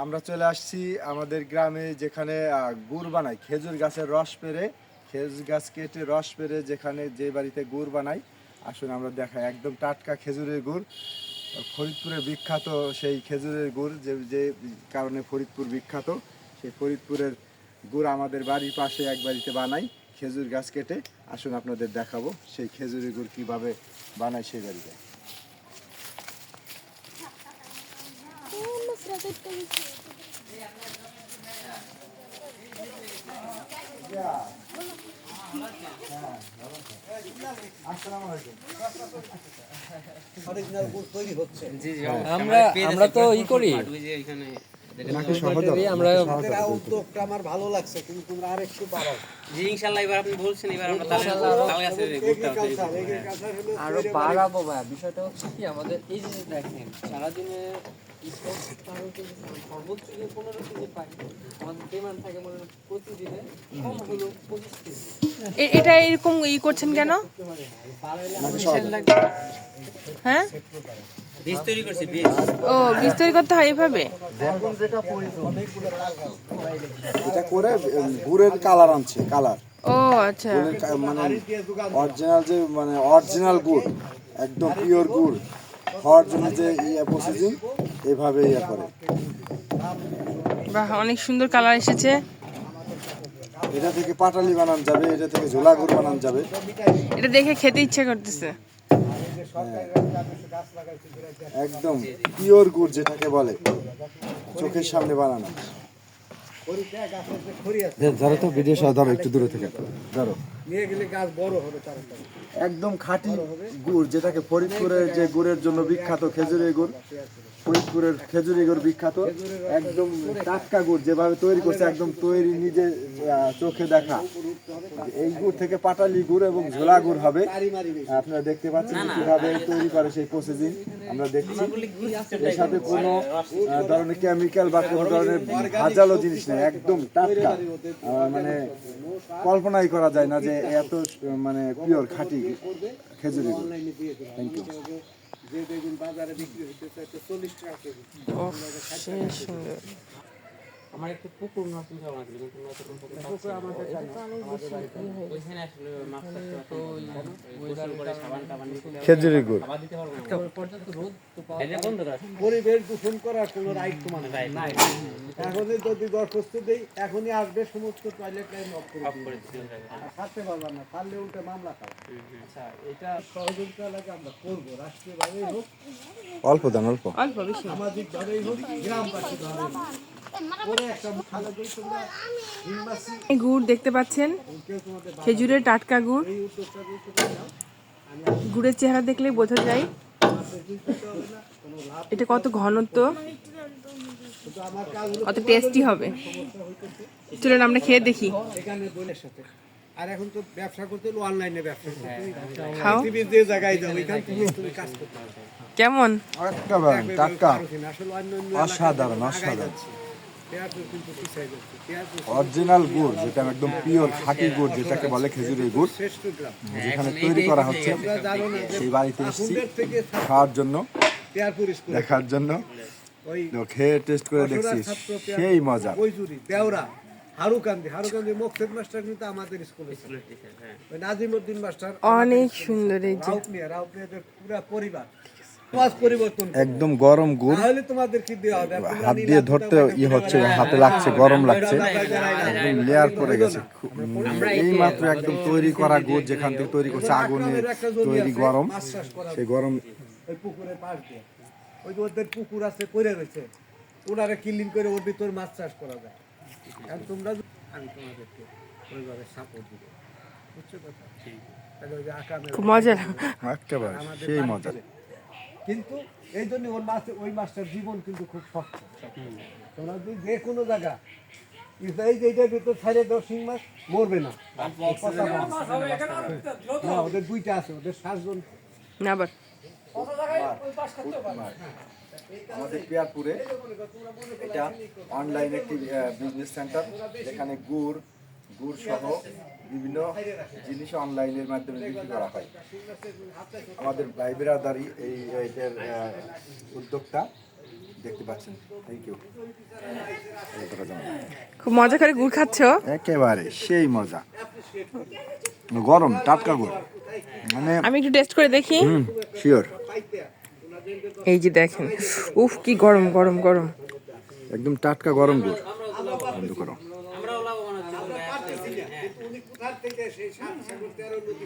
আমরা চলে আসছি আমাদের গ্রামে, যেখানে গুড় বানাই খেজুর গাছের রস পেরে, খেজুর গাছ কেটে রস পেরে যেখানে যে বাড়িতে গুড় বানাই। আসুন আমরা দেখাই, একদম টাটকা খেজুরের গুড়, ফরিদপুরের বিখ্যাত সেই খেজুরের গুড়, যে যে কারণে ফরিদপুর বিখ্যাত, সেই ফরিদপুরের গুড় আমাদের বাড়ির পাশে এক বাড়িতে বানাই খেজুর গাছ কেটে। আসুন আপনাদের দেখাবো সেই খেজুরের গুড় কীভাবে বানায় সেই বাড়িতে। আমরা তো ই করি, আমার ভালো লাগছে, কিন্তু তোমরা আর একটু বাড়াও। জি ইনশাআল্লাহ, এবার আপনি বলছেন, এবার আমরা তাল গাছের গুড়টা আরো বাড়াবো। ভাই বিষয়টা হচ্ছে কি, আমাদের এই যে দেখেন সারাদিনে সর্বোচ্চ 15 কেজি পাই, আমাদের ডিমান্ড থাকে মনে হয় প্রতিদিনে কম হলো 25 কেজি। এটা এরকম করছেন কেন? হ্যাঁ, বীজ তৈরি করছি, বীজ। ও, বীজ তৈরি করতে হয় এভাবে? এটা করে গুড়ের কালার আনছে, কালার। ও আচ্ছা, মানে অরিজিনাল, যে মানে অরিজিনাল গুড়, একদম পিওর গুড় হওয়ার জন্য যে প্রসেসিং এভাবে করে। বাহ, অনেক সুন্দর কালার এসেছে। এটা থেকে পাটালি বানানো যাবে, এটা থেকে ঝোলা গুড় বানানো যাবে। এটা দেখে খেতে ইচ্ছা করতেছে। একদম পিওর গুড় যেটাকে বলে, চোখের সামনে বানানো। ধরো তো ভিডিও সহ ধরো, একটু দূরে থেকে ধরো। একদম খাঁটি গুড়, যেটাকে ফরিদপুরের যে গুড়ের জন্য বিখ্যাত, খেজুরের গুড়, ফরিদপুরের খেজুরি গুড় বিখ্যাত। একদম টাটকা গুড়, যেভাবে তৈরি করছে একদম তৈরি, নিজে চোখে দেখা। এই গুড় থেকে পাটালি গুড় এবং ঝোলা গুড় হবে। আপনারা দেখতে পাচ্ছেন কিভাবে তৈরি করে, সেই প্রসেসিং আমরা দেখছি। এর সাথে কোনো ধরনের কেমিক্যাল বা কোনো ধরনের ভাজালো জিনিস নেই, একদম টাটকা। মানে কল্পনাই করা যায় না যে এত মানে পিওর খাঁটি খেজুরি গুড়। Thank you. যে বেগুন বাজারে বিক্রি হচ্ছে 40 টাকা কেজি। সুন্দর। আমার একটু পুকুর নতুন যাওয়া ছিল, কিন্তু পুকুর আমাদের ওইখানে আসলে মাছ চাষ তো গোসল করে সাবান টাবান নিতে খেজুরি গুড় খাবার দিতে পারবো না পর্যন্ত রোদ তো পাওয়া যায়। পরিবেশ দূষণ করার কোনো রাইট তোমার নাই। এখনই যদি দরখাস্ত দেই, এখনই আসবে সমস্ত টয়লেট লাইন অফ করে দিতে হবে। ছাড়তে পারবা না, ছাড়লে উল্টে মামলা খাও। আচ্ছা, এটা সহযোগিতা লাগে আমরা করবো, রাষ্ট্রীয়ভাবেই হোক, অল্প দাম, অল্প অল্প বেশি। সামাজিকভাবেই হোক, গ্রামবাসী ভাবেই হোক। এই গুড় দেখতে পাচ্ছেন, খেজুরের টাটকা গুড়। গুড়ের চেহারা দেখলেই বোঝা যায় এটা কত ঘনত্ব, কত টেস্টি হবে। চলুন আমরা খেয়ে দেখি। আর এখন তো ব্যবসা করতে হলে অনলাইনে ব্যবসা করতে খাও, পৃথিবীর যে জায়গায় যাও, এখান থেকে তুমি কাজ করতে পারবে। কেমন? টাটকা, আসলে অন্য অসাধারণ, অসাধারণ। অরিজিনাল গুড়, যেটা একদম পিওর খাঁটি গুড়, যেটাকে বলে খেজুরের গুড়, যেখানে তৈরি করা হচ্ছে সেই বাড়িতে এসেছি খাওয়ার জন্য, দেখার জন্য। খেয়ে টেস্ট করে দেখছি, সেই মজা। হারুকান্দি মোকসেদ মাস্টার কিন্তু আমাদের স্কুলে ওই নাজিমউদ্দিন মাস্টার অনেক সুন্দর। এই যে রাউতনিয়াদের পুরো পরিবার পরিবর্তন, একদম গরম গুড়, তাহলে তোমাদের কি দেওয়া হবে? হাত দিয়ে ধরতে হচ্ছে, হাতে লাগছে, গরম লাগছে, একদম লেয়ার পড়ে গেছে। এই মাত্র একদম তৈরি করা গুড়, যেখান থেকে তৈরি করছে আগুনে তৈরি, গরম, সেই গরম। ওই পুকুরের পাশ দিয়ে, ওই যে ওদের পুকুর আছে পড়ে রয়েছে, ওনারা ক্লিন করে ওর ভিতর মাছ চাষ করা যায়। কারণ তোমরা, আমি তোমাদেরকে ওইভাবে সাপোর্ট দিব, বুঝছো কথা? খুব মজা, একেবারে সেই মজা। কিন্তু এই জন্য ওই মাছটার জীবন কিন্তু খুব শক্ত। তোমরা যদি যে কোনো জায়গা এই যে এইটার ভিতর ছাড়িয়ে দাও, শিং মাছ মরবে না। ওদের দুইটা আছে, ওদের 7 জন না আবার আমাদের পিয়ারপুরে এটা অনলাইন একটি বিজনেস সেন্টার, যেখানে গুড় সহ বিভিন্ন জিনিস অনলাইনের মাধ্যমে বিক্রি করা হয়। আমাদের ভাই বেরাদারি এইটার উদ্যোক্তা, দেখতে পাচ্ছেন। Thank you. খুব মজা করে গুড় খাচ্ছ। একেবারে সেই মজা, গরম টাটকা গুড়, মানে আমি একটু টেস্ট করে দেখি। শিওর, এই যে দেখেন, উফ কি গরম গরম গরম। একদম টাটকা গরম গুড়। বন্ধ করো। আমরাও লাভবান হচ্ছি। উনি কোথা থেকে সেই 7 সাগর 13 নদী